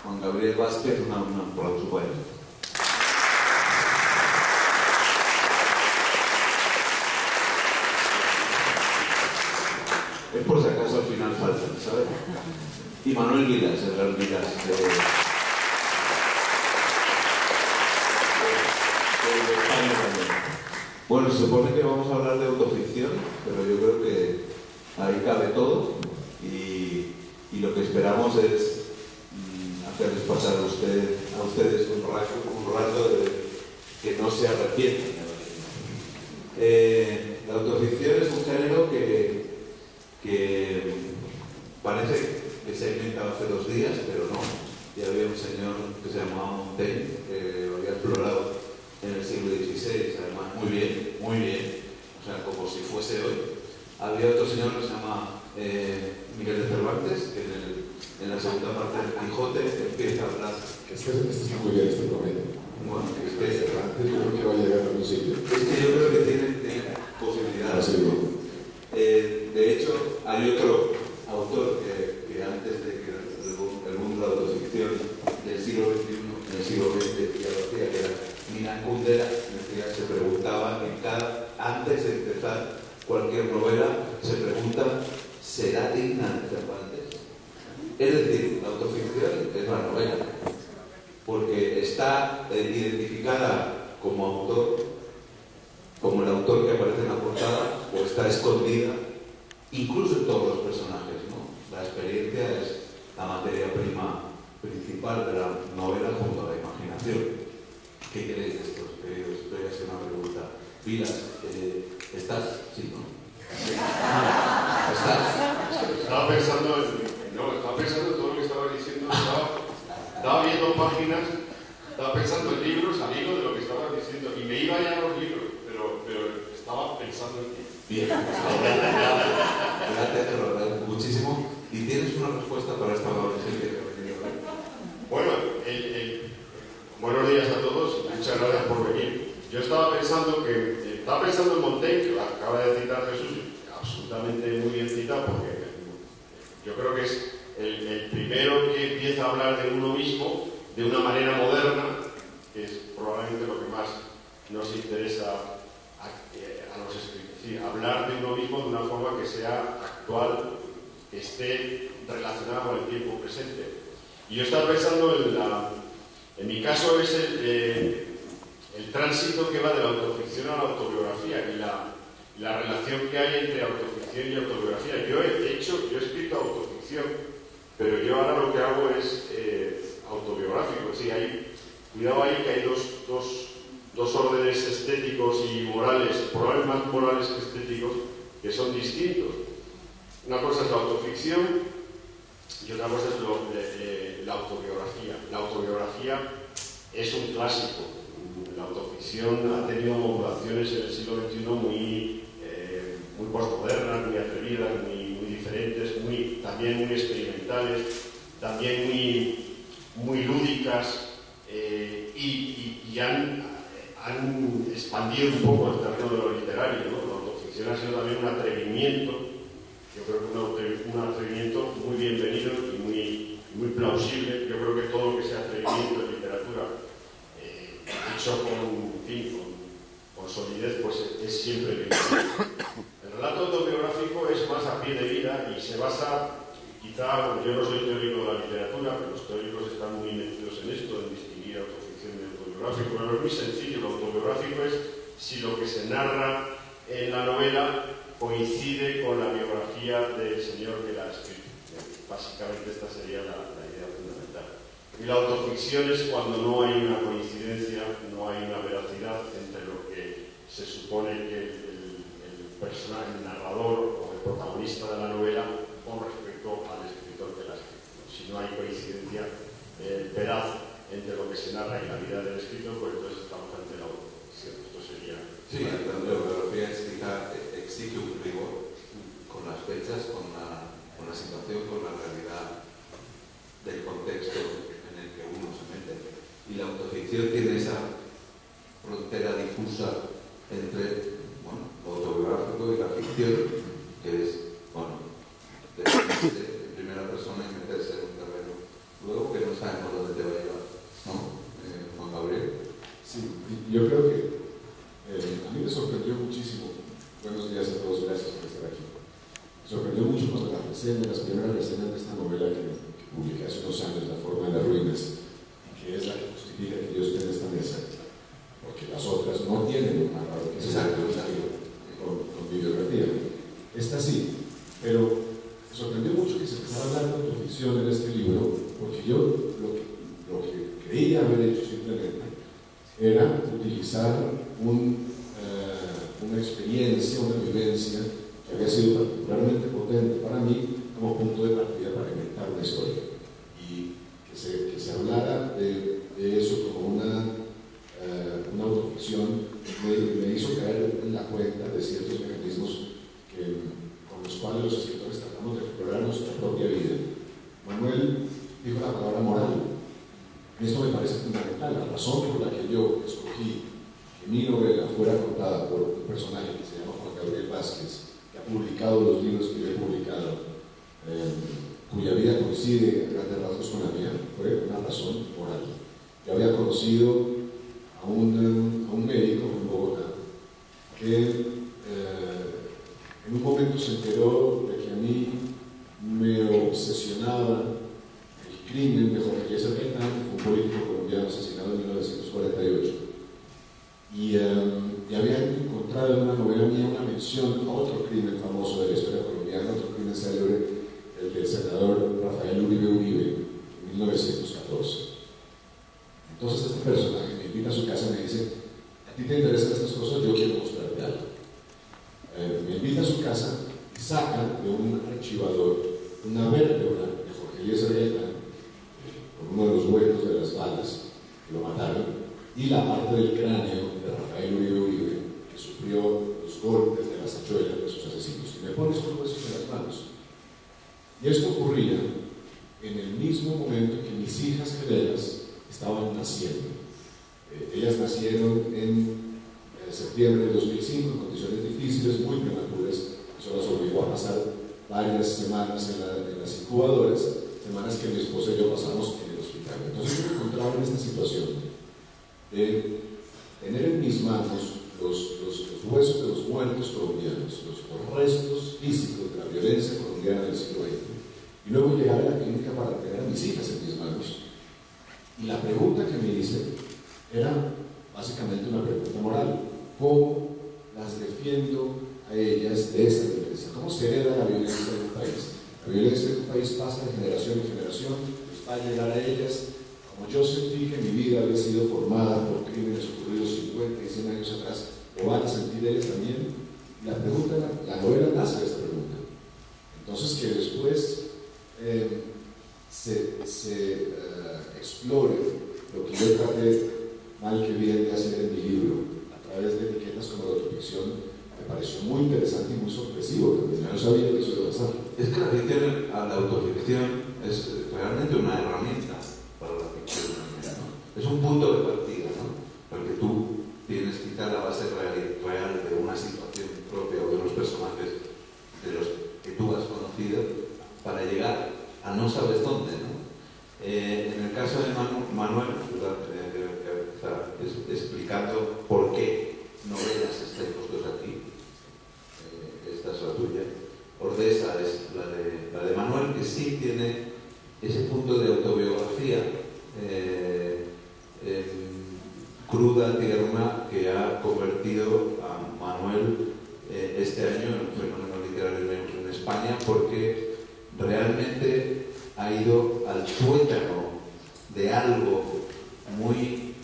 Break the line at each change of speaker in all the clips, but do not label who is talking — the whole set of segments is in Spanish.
Juan Gabriel Vázquez, un aplauso para él. Es por si acaso al final faltan, ¿sabes? Y Manuel Vilas, el gran Vilas de España también. Bueno, se supone que vamos a hablar de autoficción, pero yo creo que ahí cabe todo y lo que esperamos es hacerles pasar a ustedes un rato de que no se arrepienten. La autoficción es un género que parece que se ha inventado hace 2 días, pero no. Ya había un señor que se llamaba Montaigne, que lo había explorado en el siglo XVI, además muy bien, o sea, como si fuese hoy. Había otro señor que se llama Miguel de Cervantes, que en la segunda parte del Quijote empieza a hablar.
Esto está muy bien, este promedio.
Bueno,
es que Cervantes yo creo que va a llegar a algún sitio.
Es que yo creo que tiene posibilidades. De hecho, hay otro autor que antes de que el mundo de la autoficción del siglo XXI, en el siglo XX, ya lo hacía, que era Milan Kundera, se preguntaba antes de empezar cualquier novela, se pregunta: ¿será digna de Cervantes? Es decir, la autoficción es la novela, porque está identificada como autor, como el autor que aparece en la portada, o está escondida, incluso en todos los personajes, ¿no? La experiencia es la materia prima principal de la novela junto a la imaginación. ¿Qué queréis de esto, queridos? Voy a hacer una pregunta. Vilas, ¿estás? Sí, ¿no? ¿Estás?
Estaba pensando en todo lo que estabas diciendo. Estaba viendo páginas, estaba pensando en libros al hilo de lo que estabas diciendo, y me iba ya a los libros, pero estaba pensando en ti.
Bien, gracias, te lo agradezco muchísimo. ¿Y tienes una respuesta para esta amable gente que ha venido hoy?
Bueno, buenos días a todos, muchas gracias por venir. Yo estaba pensando en Montaigne, que acaba de citar Jesús, absolutamente muy bien citado, porque yo creo que es el primero que empieza a hablar de uno mismo de una manera moderna, que es probablemente lo que más nos interesa a los escritores. Es decir, hablar de uno mismo de una forma que sea actual, que esté relacionada con el tiempo presente. Y yo estaba pensando en mi caso es el tránsito que va de la autoficción a la autobiografía y la relación que hay entre autoficción y autobiografía. Yo he escrito autoficción, pero yo ahora lo que hago es autobiográfico. Sí, cuidado ahí que hay dos órdenes estéticos y morales, probablemente más morales que estéticos, que son distintos. Una cosa es la autoficción y otra cosa es la autobiografía. La autobiografía es un clásico. La autoficción ha tenido modulaciones en el siglo XXI muy postmodernas, muy atrevidas, muy diferentes, también muy experimentales, también muy lúdicas, y han expandido un poco el terreno de lo literario, ¿no? La autoficción ha sido también un atrevimiento, yo creo que un atrevimiento muy bienvenido y muy plausible. Yo creo que todo lo que sea atrevimiento en literatura, hecho con solidez, pues es siempre bienvenido. El relato autobiográfico es más a pie de vida y se basa, quizá, yo no soy teórico de la literatura, pero los teóricos están muy metidos en esto, en distinguir autoficción de autobiográfico, pero es muy sencillo. Lo autobiográfico es si lo que se narra en la novela coincide con la biografía del señor que la ha escrito. Básicamente esta sería la idea fundamental. Y la autoficción es cuando no hay una coincidencia, no hay una veracidad entre lo que se supone que el personaje, el narrador o el protagonista de la novela con respecto al escritor que la ha escrito. Si no hay coincidencia veraz entre lo que se narra y la vida del escritor, pues entonces estamos ante la autoficción. Esto sería...
Sí, la autobiografía exige un rigor con las fechas, con la situación, con la realidad del contexto en el que uno se mete. Y la autoficción tiene esa frontera difusa entre lo autobiográfico y la ficción, que es, de primera persona y meterse en un terreno. Luego que no sabemos dónde
Yo creo que a mí me sorprendió muchísimo. Buenos días a todos, gracias por estar aquí. Me sorprendió mucho cuando las primeras reseñas de esta novela que publiqué hace unos años, La forma de las ruinas, y que es la que justifica que yo esté en esta mesa, porque las otras no tienen un narrador que se con bibliografía. Esta sí, pero me sorprendió mucho que se empezara a hablar de autoficción en este libro, porque yo lo que creía haber hecho simplemente era utilizar una experiencia, una vivencia que había sido particularmente potente para mí como punto de partida para inventar una historia, y que se hablara de eso como una autoficción me hizo caer en la cuenta de ciertos mecanismos con los cuales los escritores tratamos de explorar nuestra propia vida. Manuel dijo la palabra moral, y esto me parece fundamental. La razón por la que yo escogí que mi novela fuera contada por un personaje que se llama Juan Gabriel Vázquez, que ha publicado los libros que yo he publicado, cuya vida coincide a grandes rasgos con la mía, fue una razón moral. Yo había conocido a un médico en Bogotá que en un momento se enteró de que a mí me obsesionaba el crimen de Jorge Eliezer Gaitán, que fue un político colombiano asesinado en 1948, y había encontrado en una novela mía una mención a otro crimen famoso de la historia colombiana, otro crimen célebre, el del senador Rafael Uribe Uribe, en 1914. Entonces este personaje me invita a su casa y me dice: ¿a ti te interesan estas cosas? Yo quiero mostrarte algo. Me invita a su casa y saca de un archivador una vértebra de Jorge Eliezer Gaitán, con uno de los huecos de las balas que lo mataron, y la parte del cráneo de Rafael Uribe Uribe, que sufrió los golpes de las hachuelas de sus asesinos. Y me pone esos huesos en las manos. Y esto ocurría en el mismo momento en que mis hijas gemelas estaban naciendo. Ellas nacieron en septiembre de 2005 en condiciones difíciles, muy prematuras. Eso las obligó a pasar varias semanas en las incubadoras, semanas que mi esposa y yo pasamos en el hospital. Entonces yo me encontraba en esta situación de tener en mis manos los huesos de los muertos colombianos, los restos físicos de la violencia colombiana del siglo XX, y luego llegar a la clínica para tener a mis hijas en mis manos. Y la pregunta que me hice era básicamente una pregunta moral: ¿cómo las defiendo a ellas de esa violencia? ¿Cómo se hereda la violencia de un país? La violencia de un país pasa de generación en generación, pues va a llegar a ellas. Como yo sentí que mi vida había sido formada por crímenes ocurridos 50 y 100 años atrás, ¿lo van a sentir ellas también? La pregunta, la novela nace de esta pregunta. Entonces, que después se explore lo que yo traté mal que bien de hacer en mi libro a través de etiquetas como la autoficción, me pareció muy interesante y muy sorpresivo también. No sabía que eso iba a pasar.
Es que la ficción, la autoficción es realmente una herramienta para la ficción, ¿no? Es un punto de partida, ¿no? Porque tú tienes quizá la base real de una situación propia o de unos personajes de los que tú has conocido para llegar a no sabes dónde, ¿no? En el caso de Manuel, explicando por qué novelas estáis vosotros aquí, esta es la tuya. Ordesa es la de Manuel, que sí tiene ese punto de autobiografía cruda, tierna, que ha convertido a Manuel este año en un fenómeno literario en España, porque realmente ha ido al tuétano de algo muy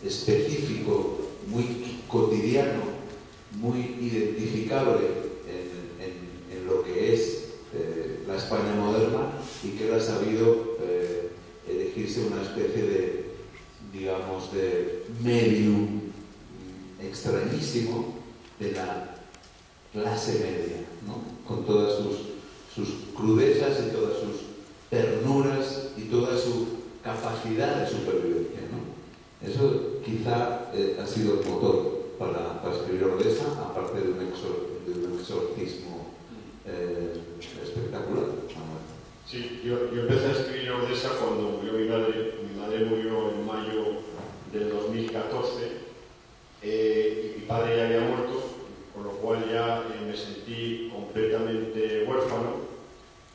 específico, muy cotidiano, muy identificable en lo que es la España moderna, y que él ha sabido elegirse una especie de, digamos, de medium extrañísimo de la clase media, ¿no? Con todas sus crudezas y todas sus ternuras y toda su capacidad de supervivencia, ¿no? Eso quizá ha sido el motor para escribir Ordesa, aparte de un exorcismo espectacular.
Sí, yo empecé a escribir Ordesa cuando murió mi madre. Mi madre murió en mayo del 2014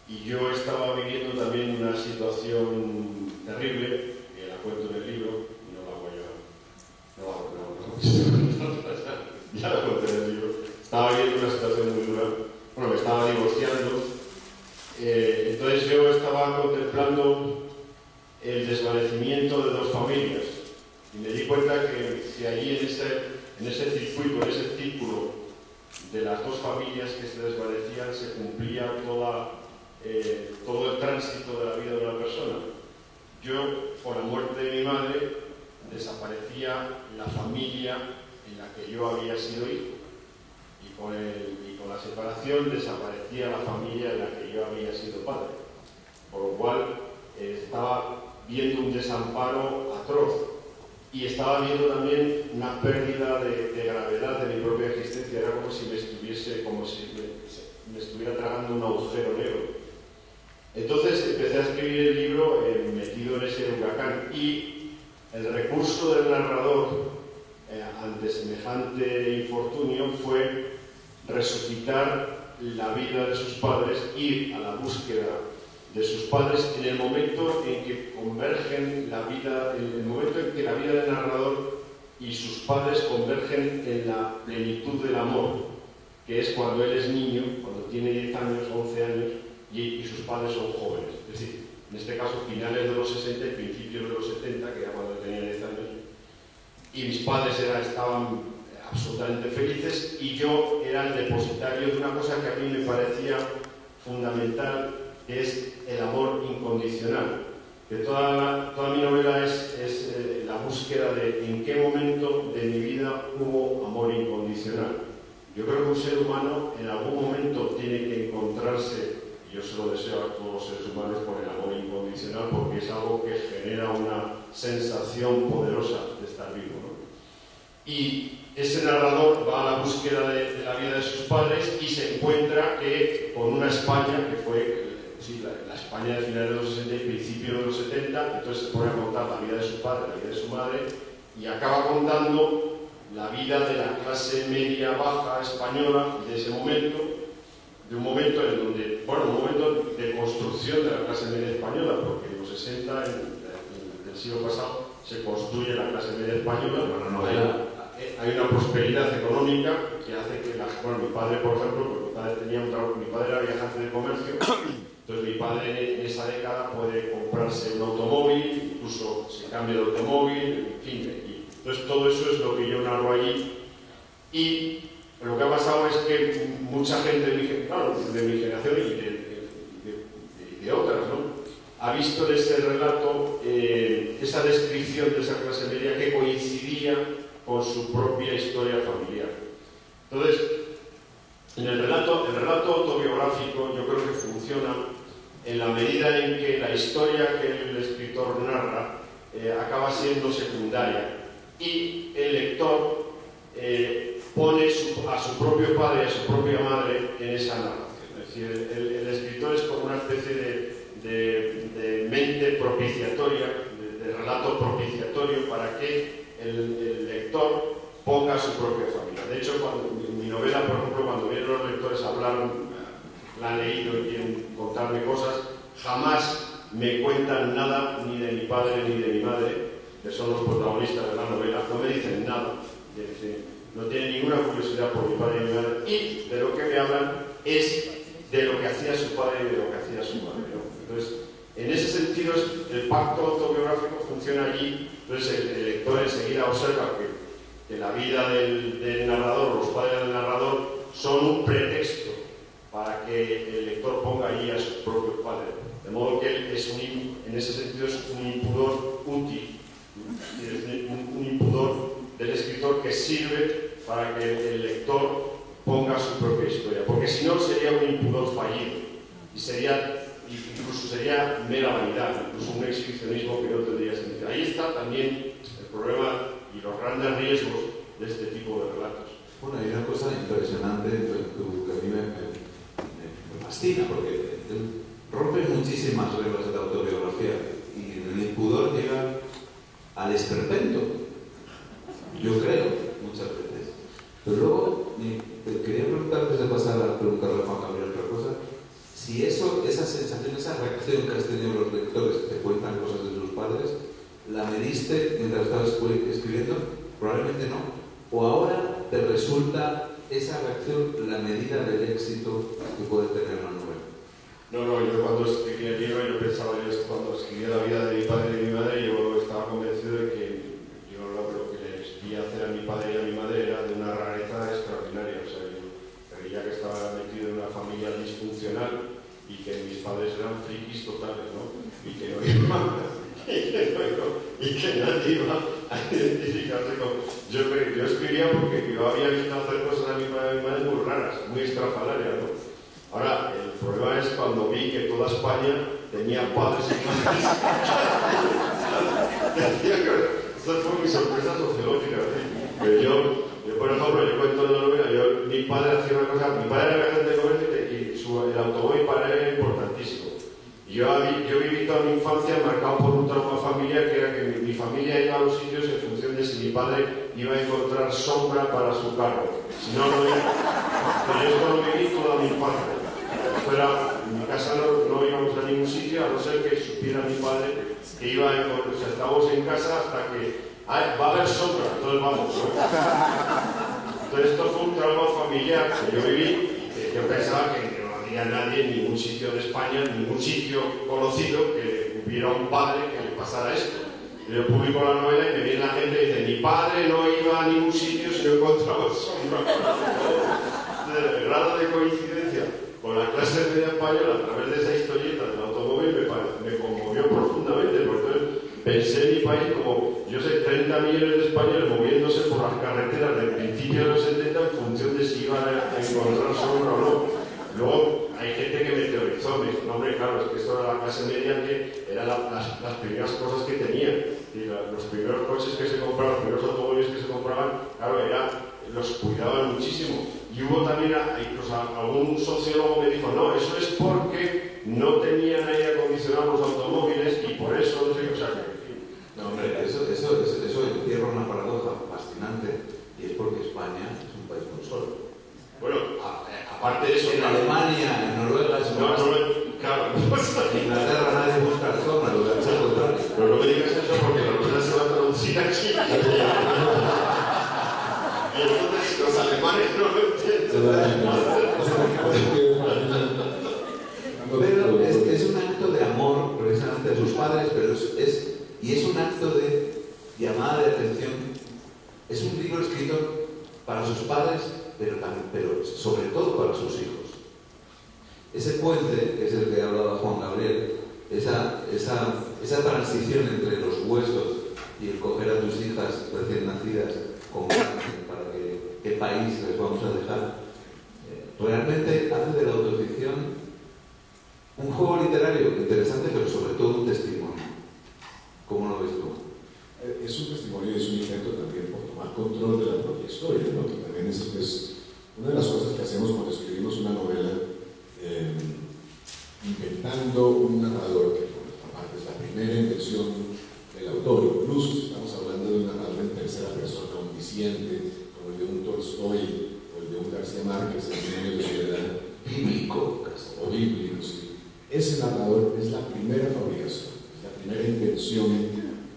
y yo estaba viviendo también una situación terrible, que la cuento en el libro, y no la voy a... ya la cuento en el libro. Estaba viviendo una situación muy dura, bueno, me estaba divorciando, entonces yo estaba contemplando el desvanecimiento de dos familias, y me di cuenta que allí en ese circuito, en ese círculo de las dos familias que se desvanecían, se cumplía todo el tránsito de la vida de una persona. Yo, con la muerte de mi madre, desaparecía la familia en la que yo había sido hijo, y con la separación desaparecía la familia en la que yo había sido padre, por lo cual estaba viendo un desamparo atroz. Y estaba viendo también una pérdida de gravedad de mi propia existencia. Era como si me estuviera tragando un agujero negro. Entonces empecé a escribir el libro metido en ese huracán. Y el recurso del narrador ante semejante infortunio fue resucitar la vida de sus padres, ir a la búsqueda de sus padres en el momento en que convergen en el momento en que la vida del narrador y sus padres convergen en la plenitud del amor, que es cuando él es niño, cuando tiene 10 años o 11 años y sus padres son jóvenes. Es decir, en este caso finales de los 60 y principios de los 70, que era cuando tenía 10 años, y mis padres estaban absolutamente felices y yo era el depositario de una cosa que a mí me parecía fundamental, que es el amor incondicional. Que toda mi novela es la búsqueda de en qué momento de mi vida hubo amor incondicional. Yo creo que un ser humano en algún momento tiene que encontrarse, y yo se lo deseo a todos los seres humanos, con el amor incondicional, porque es algo que genera una sensación poderosa de estar vivo, ¿no? Y ese narrador va a la búsqueda de la vida de sus padres y se encuentra con una España que fue la España de finales de los 60 y principios de los 70. Entonces se pone a contar la vida de su padre, la vida de su madre, y acaba contando la vida de la clase media baja española de ese momento, de un momento en donde, bueno, un momento de construcción de la clase media española, porque en los 60 del siglo pasado se construye la clase media española. Hay una prosperidad económica que hace que mi padre, por ejemplo, mi padre era viajante de comercio. Entonces mi padre en esa década puede comprarse un automóvil, incluso se cambia de automóvil, en fin. Entonces todo eso es lo que yo narro allí. Y lo que ha pasado es que mucha gente de mi generación y de otras, ¿no?, ha visto en ese relato esa descripción de esa clase media que coincidía con su propia historia familiar. Entonces, en el relato autobiográfico yo creo que funciona en la medida en que la historia que el escritor narra acaba siendo secundaria y el lector pone a su propio padre y a su propia madre en esa narración. Es decir, el escritor es como una especie de mente propiciatoria, de relato propiciatorio para que el lector ponga a su propia familia. De hecho, en mi novela, por ejemplo, cuando vienen los lectores a hablar, la han leído y quieren contarme cosas, jamás me cuentan nada ni de mi padre ni de mi madre, que son los protagonistas de la novela. No me dicen nada, no tienen ninguna curiosidad por mi padre y mi madre, y de lo que me hablan es de lo que hacía su padre y de lo que hacía su madre, ¿no? Entonces, en ese sentido, el pacto autobiográfico funciona allí. Entonces el lector enseguida observa que la vida del narrador, los padres del narrador, son un pretexto para que el lector ponga allí a sus propios padres. De modo que él en ese sentido es un impudor útil, un impudor del escritor que sirve para que el lector ponga su propia historia. Porque si no sería un impudor fallido y incluso sería mera vanidad, incluso un exhibicionismo que no tendría sentido. Ahí está también el problema y los grandes riesgos de este tipo de relatos.
Bueno, hay una cosa impresionante que a mí me fascina, porque rompe muchísimas reglas de la autobiografía y el impudor llega al esperpento, yo creo, muchas veces. Pero luego, quería preguntar, antes de pasar a preguntarle a Juan Gabriel otra cosa, si esa creíste mientras estabas escribiendo? Probablemente no. ¿O ahora te resulta esa reacción la medida del éxito que puede tener una novela?
No, yo cuando escribí el libro, yo pensaba, cuando escribí la vida de mi padre y de mi madre, yo estaba convencido de que yo lo que les vi hacer a mi padre y a mi madre era de una rareza extraordinaria. O sea, yo creía que estaba metido en una familia disfuncional y que mis padres eran frikis totales, ¿no? Y que nadie iba a identificarse con... Yo escribía porque yo había visto hacer cosas a mi padre y a mi madre muy raras, muy estrafalarias, ¿no? Ahora, el problema es cuando vi que toda España tenía padres y madres. Esa fue mi sorpresa sociológica. Pero yo, por ejemplo, yo cuento en la novela, mi padre hacía una cosa, mi padre era agente de comercio y el automóvil para él era importantísimo. Y yo viví toda mi infancia marcado por un trauma familiar, que era que mi familia iba a los sitios en función de si mi padre iba a encontrar sombra para su carro. Si no, no iba. Pero yo esto lo viví toda mi infancia. En mi casa no íbamos a ningún sitio, a no ser que supiera mi padre que iba a encontrar. O sea, estábamos en casa hasta que va a haber sombra, entonces vamos, ¿no? Entonces esto fue un trauma familiar que yo viví y que yo pensaba que no había nadie en ningún sitio de España, en ningún sitio conocido que hubiera un padre que le pasara esto. Yo publico la novela y me viene la gente y dice: mi padre no iba a ningún sitio si no encontraba sombra. El grado de coincidencia con la clase media española a través de esa historieta del automóvil me conmovió profundamente, porque entonces pensé en mi país como, yo sé, 30 millones de españoles moviéndose por las carreteras del principio de los 70 en función de si iban a encontrar sombra o no. Luego hay gente que me teorizó, me dijo: no, hombre, claro, es que esto era la clase media, que eran las primeras cosas que tenían, y los primeros coches que se compraban, los primeros automóviles que se compraban, claro, los cuidaban muchísimo. Y hubo también, incluso algún sociólogo me dijo: no, eso es porque no tenían aire acondicionado los automóviles y por eso, no sé, o sea,
no, hombre, eso encierra una paradoja fascinante, y es porque España es un país muy solo.
Bueno, aparte de eso...
En Alemania, en Noruega,
claro.
En Inglaterra nadie busca la zona, lo que es al contrario.
Pero no me digas eso porque la novela se va a traducir aquí. Y entonces los alemanes no lo entienden.
Pero es un acto de amor precisamente a sus padres, pero es un acto de llamada de atención. Es un libro escrito para sus padres, pero sobre todo para sus hijos. Ese puente, que es el que hablaba Juan Gabriel, esa transición entre los huesos y el coger a tus hijas recién nacidas con para qué país les vamos a dejar, realmente hace de la autoficción un juego literario interesante, pero sobre todo un testimonio. ¿Cómo lo ves tú?
Es un testimonio y es un intento también por tomar control de la propia historia, ¿no? Que también es una de las cosas que hacemos cuando escribimos una novela, inventando un narrador, que por otra parte es la primera invención del autor. Incluso si estamos hablando de un narrador en tercera persona, omnisciente, como el de un Tolstoy o el de un García Márquez, en Niños de Soledad,
Bíblico
o bíblico, sí. Ese narrador es la primera fabricación, es la primera invención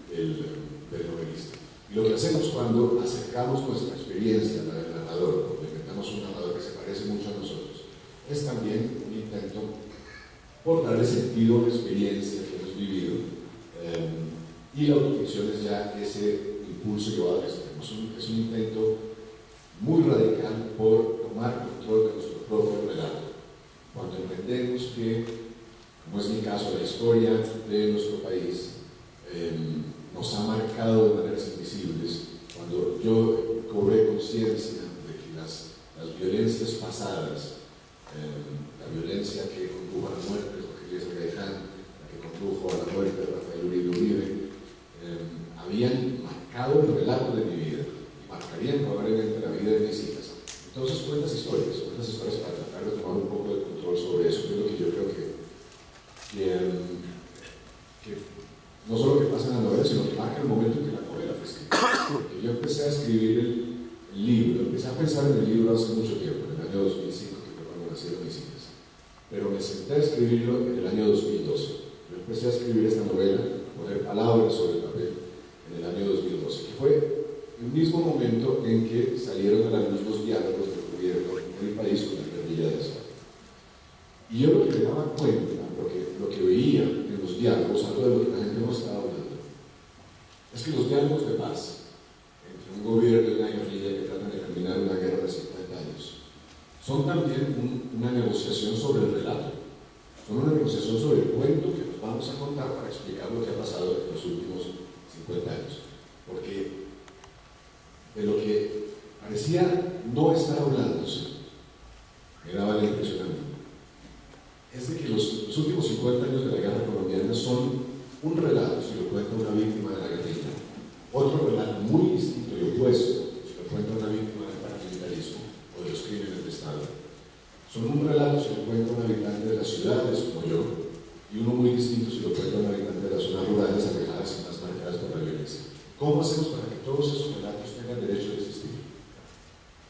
del novelista. Y lo que hacemos cuando acercamos nuestra experiencia a la del narrador, cuando inventamos un narrador que se parece mucho a nosotros, es también un intento por darle sentido a la experiencia que hemos vivido. Y la autoficción es ya ese impulso llevado al extremo. Es un intento muy radical por tomar control de nuestro propio relato. Cuando entendemos que, como es mi caso, la historia de nuestro país nos ha marcado de maneras invisibles, cuando yo cobré conciencia de que las violencias pasadas, la violencia que condujo a la muerte de Jorge Eliezer Gaitán, la que condujo a la muerte de Rafael Uribe, habían marcado el relato de mi vida y marcarían probablemente la vida de mis hijas. Entonces cuentas historias para tratar de tomar un poco de control sobre eso, que es lo que yo creo que no solo que pasa en la novela, sino que marca el momento en que la novela fue escrita. Porque yo empecé a escribir el libro, empecé a pensar en el libro hace mucho tiempo, en el año 2005, que fue cuando nacieron mis hijas. Pero me senté a escribirlo en el año 2012. Yo empecé a escribir esta novela, a poner palabras sobre el papel, en el año 2012, que fue el mismo momento en que salieron a la luz los diálogos del gobierno en el país con la guerrilla de Estado. Y yo lo que me daba cuenta, lo que veía en los diálogos, algo de lo que la gente no estaba hablando, es que los diálogos de paz entre un gobierno y una guerrilla que tratan de terminar una guerra de 50 años son también una negociación sobre el relato, son una negociación sobre el cuento que nos vamos a contar para explicar lo que ha pasado en los últimos 50 años. Porque de lo que parecía no estar hablándose, me daba la impresión a mí, es de que los últimos 50 años de la guerra colombiana son un relato, si lo cuenta una víctima de la guerrilla, otro relato muy distinto y opuesto, si lo cuenta una víctima del paramilitarismo o de los crímenes de Estado. Son un relato si lo cuenta un habitante de las ciudades como yo, y uno muy distinto si lo cuenta un habitante de las zonas rurales alejadas y más marcadas por la violencia. ¿Cómo hacemos para que todos esos relatos tengan derecho a existir?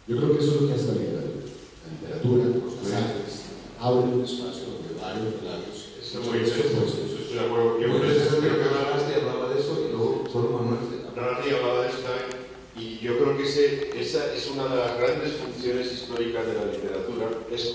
Yo creo que eso es lo que hace la literatura. La literatura, los mensajes, abre un espacio donde varios relatos.
Eso es muy interesante, eso estoy de acuerdo. Yo creo que
hablaba de eso y luego solo Manuel.
Nancy hablaba de eso también. Y yo creo que esa es una de las grandes funciones históricas de la literatura, es